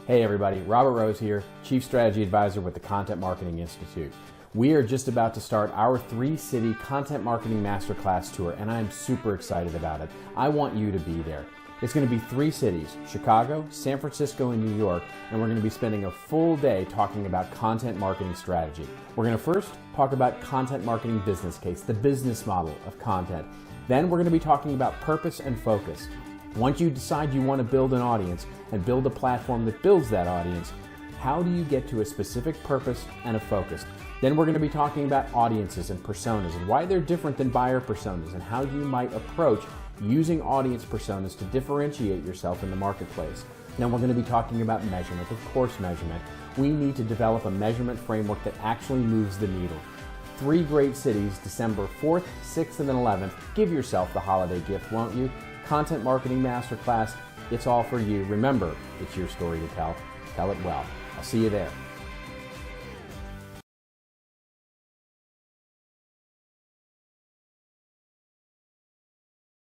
Hey everybody, Robert Rose here, Chief Strategy Advisor with the Content Marketing Institute. We are just about to start our 3-city Content Marketing Masterclass Tour, and I'm super excited about it. I want you to be there. It's going to be 3 cities, Chicago, San Francisco, and New York, and we're going to be spending a full day talking about content marketing strategy. We're going to first talk about content marketing business case, the business model of content. Then we're going to be talking about purpose and focus. Once you decide you want to build an audience and build a platform that builds that audience, how do you get to a specific purpose and a focus? Then we're going to be talking about audiences and personas and why they're different than buyer personas and how you might approach using audience personas to differentiate yourself in the marketplace. Then we're going to be talking about measurement, of course measurement. We need to develop a measurement framework that actually moves the needle. 3 great cities, December 4th, 6th, and then 11th. Give yourself the holiday gift, won't you? Content Marketing Masterclass, it's all for you. Remember, it's your story to tell. Tell it well. I'll see you there.